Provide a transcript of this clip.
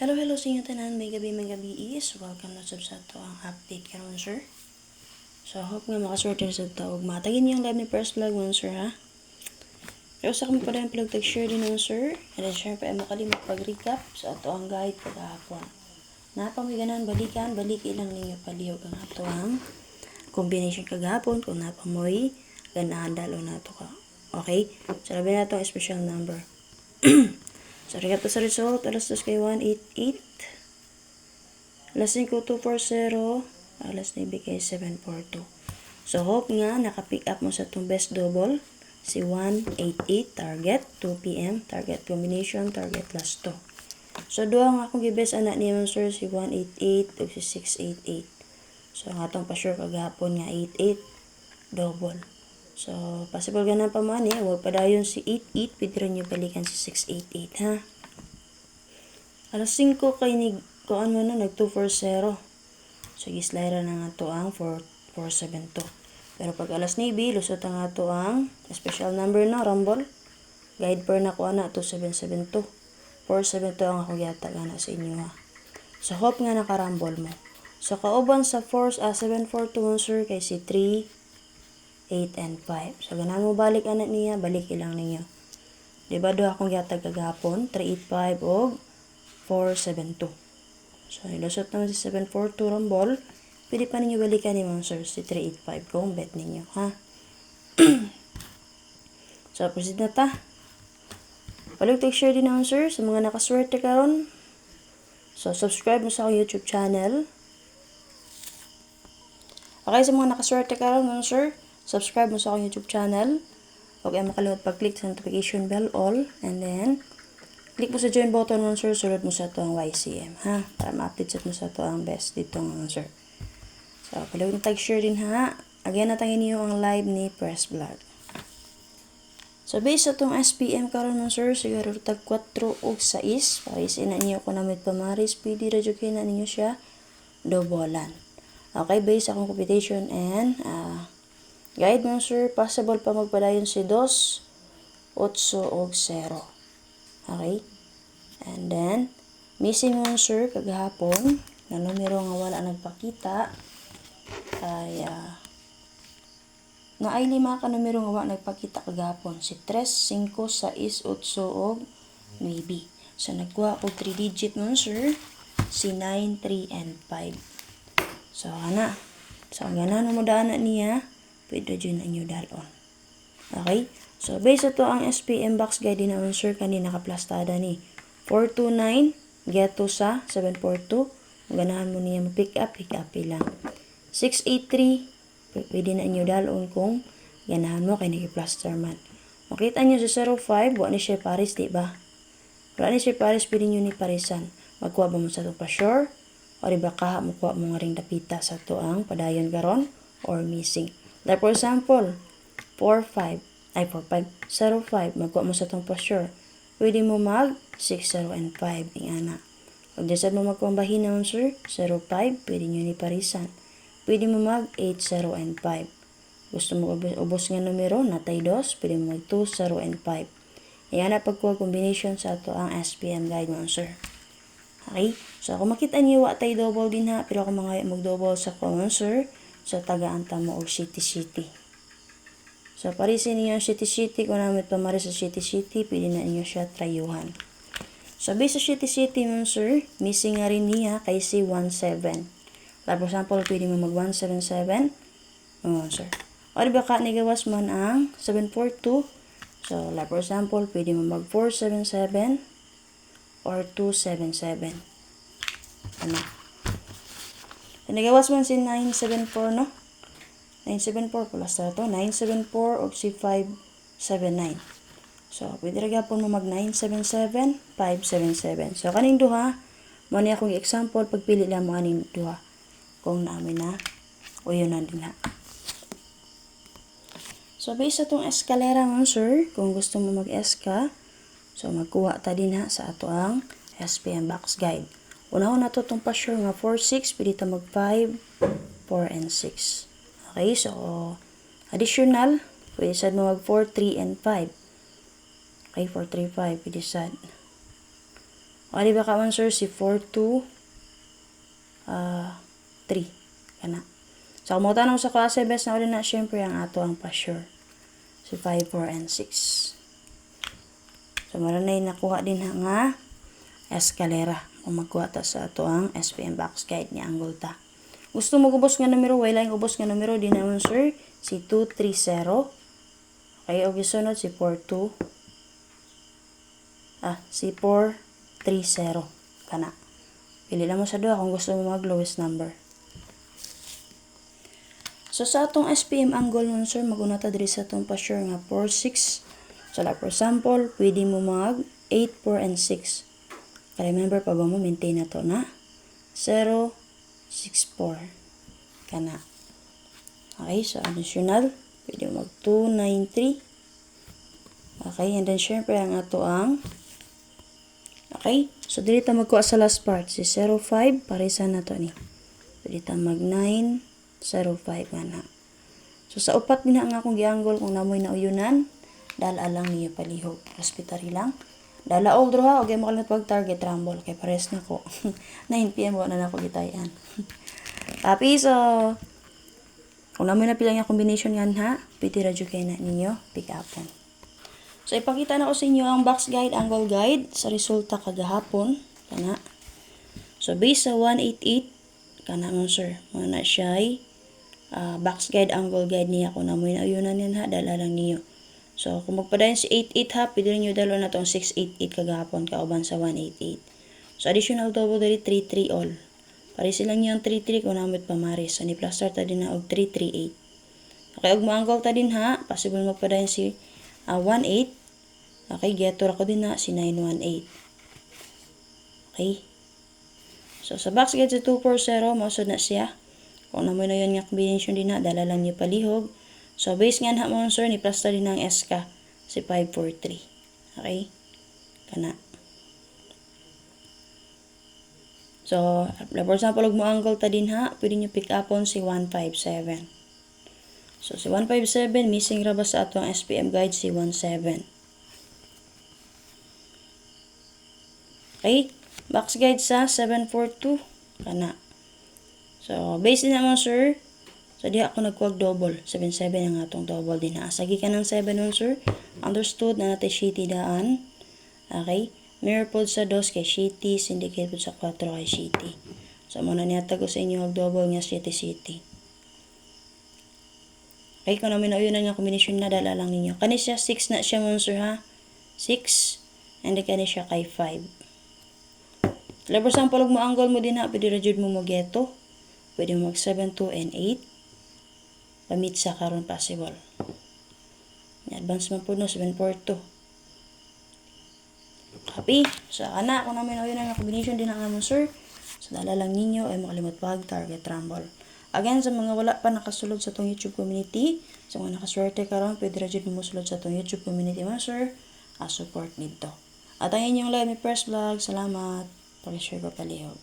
Hello sa inyo tanan, may gabi is. Welcome na sa to ang update karon sir. So hope nga makaswerte sa taog. Matagin yung live ni first vlog mo sir ha. Pero sa kami pa rin tag-share din nun sir. And then syempre ay makalimot pag-recap sa ato ang guide kagahapon. Napamiganan balikan, balik ilang ninyo palihog ang ato ang combination kagahapon kung napamoy ganahan dalo na to ka. Okay? So labi na itong special number. So, recap sa result, alas 2 kay 188, alas 5 240, alas 9 kay 742. So, hope nga nakapick up mo sa itong best double, si 188 target, 2 p.m. target combination, target last 2. So, duha nga akong gibes anak niya sir, si 188 o si 688. So, ang atong pa-sure kagahapon nga 88 double. So, possible ganun pa man eh. Huwag pa dayon si 88. Pwede rin nyo balikan si 688 ha. Alas 5 kay ni kuan mo na nag 240. So, gislira na nga to ang 4472. Pero pag alas 9, lusot nga to ang special number na rumble. Guide per na kuan na 2772. 472 ang ako yata gana sa inyo ha. So, hope nga nakarumble mo. So, kauban sa 7421 sir kay si 3 8 and 5. So, ganahan mo balik anak niya, balik ilang ninyo. Diba do akong yatag kagapon, 385 o 472. So, ilusot naman si 742 rumble. Pwede pa ninyo balikan ni sir si 385 kung bet ninyo, ha? So, proceed na ta. Palig-share din naman sir sa mga nakaswerte karon. So, subscribe mo sa akong YouTube channel. Okay, sa mga nakaswerte karon sir, subscribe mo sa akong YouTube channel. Huwag ay makalimot pag-click sa notification bell all. And then, click mo sa join button mo sir. Sulod mo sa ito ang YCM. Ha? Para ma-update mo sa ito ang best dito nga sir. So, palawag na tag-share din ha. Again, natangin niyo ang live ni Press Vlog. So, based sa itong SPM karon mo sir, siguro tag 4 o 6. Paris ina niyo ko namit pamaris. Pwede radyo kayo na ninyo siya. Dobolan. Okay, based sa akong computation and guide mo sir, possible pa magpadayon si 2, 8 o 0. Okay? And then, missing mo sir, kagahapon, na numero nga wala nagpakita, ay, na ay 5 ka numero nga wala nagpakita kagahapon, si 3, 5, 6, 8 o 9. So, nagkuha ko 3 digit mo sir, si 9, 3, and 5. So, ana. So, ang ganahan mo daan na niya, pwede dyan ang inyo dalon. Okay? So, based ito ang SPM box guide din naman sir kanina kaplastada ni 429 get to sa 742. Ganahan mo niya pick up lang. 683 pwede na inyo dalon kung ganahan mo kay nag-plaster man. Makita nyo sa 05 wala ni siya pares, diba? Wala ni siya pares, pwede nyo ni parisan. Magkuha ba mo sa ito pa sure? O diba kaha mo kuha mo nga ring dapita sa ito ang padayon garon or missing. Like for example, 05, magkuha mo sa itong posture. Pwede mo mag 6, 0, and 5. Ingana. Pag desad mo magkuhambahin naman sir, 05, pwede nyo ni parisan. Pwede mo mag 8, 0, and 5. Gusto mo ubos nga numero, natay 2, pwede mo mag 2, 0, and 5. Ingana pagkuha combination sa ito ang SPM guide mo sir. Okay? So, kung makita niyo, watay double din ha. Pero kung mga mag-double sa common sir, so, taga-anta mo og city. So, parisin niyo ang city. Kung namin pamari sa city, pwede na niyo siya trayuhan. So, based sa city mo, sir, missing nga rin niya kay si 17. Like, for example, pwede mo mag 177. Sir. O, diba ka, negawas man ang 742. So, like, for example, pwede mo mag 477 or 277. Ano? Nagawas man si 974, no? 974 plus na ito. 974 o si 579. So, pwede ragapon mo mag 977, 577. So, kaning duha, mo niya akong example, pagpili lang mo kaning duha. Kung namin na, o yun na din ha. So, based sa itong eskalera mo, sir, kung gusto mo mag-eska, so, magkuha ta din ha sa ato ang SPM box guide. Una-una to itong pa-sure nga 4, 6, pwede ta mag 5, 4, and 6. Okay, so, additional, pwede sad mo mag 4, 3, and 5. Okay, 4, 3, 5, pwede sad. O, di ba ka man, sir, si 4, 2, 3. Kana. So, kung tanong sa klase, best na ulit na, syempre, ang ato ang pa-sure. Si 5, 4, and 6. So, maroon na nakuha din nga eskalera. Kung magkuha ta sa ato ang SPM box guide ni angle ta. Gusto mo ubos nga numero, wala yung ubos nga numero, di naman, sir, si 230. Okay, o gisunod si 42. Si 430. Kana. Pili lang mo sa duha kung gusto mo mag lowest number. So, sa atong SPM angle nun, sir, maguna ta diri sa atong pa-sure nga 4, 6. So, like for example, pwede mo mag 8, 4, and 6. Remember, pa ba mo, maintain na to na 0, 6, 4. Kana. Okay, so additional, pwede mo mag 2, 9, 3. Okay, and then syempre ang ato ang okay, so dili ta magkuha sa last part si 0, 5, parisa na to ni. Dili ta mag 9, 0, 5 nga. So sa upat din ang akong gianggol kung namoy na uyunan, dala lang niyo palihog. Hospitary lang. Dala old ha, okay mo kalimut pag target rumble kay pares na ko. 9 PM na nako gitayan. Tapi so kung namoy na pilang yung combination yan ha, pwede radyo kayo na ninyo pick upon. So, ipakita na ko sa inyo ang box guide, angle guide sa resulta kagahapon. Kana. So, based sa 188, kana mo sir, muna siya ay box guide, angle guide niya. Kung namoy na ayunan yan ha, dala lang niyo. So, kung magpadayon si 88 ha, pwede rin nyo dalo na itong 688 kagahapon kauban sa 188. So, additional double dali 33 all. Pari silang nyo ang 33 kung namit pamaris. So, ni-plaster ta din na og 338. Okay, og mo-angle ta din ha, possible magpadayon si 18. Okay, getter ako din na si 918. Okay. So, sa box guide sa 240, mausod na siya. Kung namoy na yun nga combination din na, dala lang niyo palihog. So, base nga na mo, sir, ni plaster din ng SK si 543. Okay? Kana. So, for example, mo angle ta din ha, pwede nyo pick upon si 157. So, si 157, missing ra ba sa ato ang SPM guide si 17. Okay? Box guide sa 742. Kana. So, base din naman, sir. So, di ako nagkuwag double. 77 ang atong double din ha. Sagi ka ng 7 nun, sir. Understood na natin shitty daan. Okay? Mirror pod sa 2 kay shitty. Syndicate pod sa 4 kay shitty. So, muna niyatag ko sa inyo ang double nga shitty. Okay, kung namin na nga combination na, dala lang ninyo. Kani siya 6 na siya, monster ha. 6. And then kani siya kay 5. Level sample mo angle mo din ha. Pwede rajud mo geto. Pwede mo mag 7, 2, and 8. Pamit sa karon possible. Advance man po no, 7, 4, 2. Copy. So, ana, kung namin nga combination din ang amon, sir. So, dala lang ninyo ay makalimot pag target rumble. Again, sa mga wala pa nakasulod sa itong YouTube community, sa mga nakaswerte karon, pwede rin mo sulod sa itong YouTube community mo, sir. Support nito. At ang inyong live ni Press Vlog. Salamat. Pag-share ko palihog.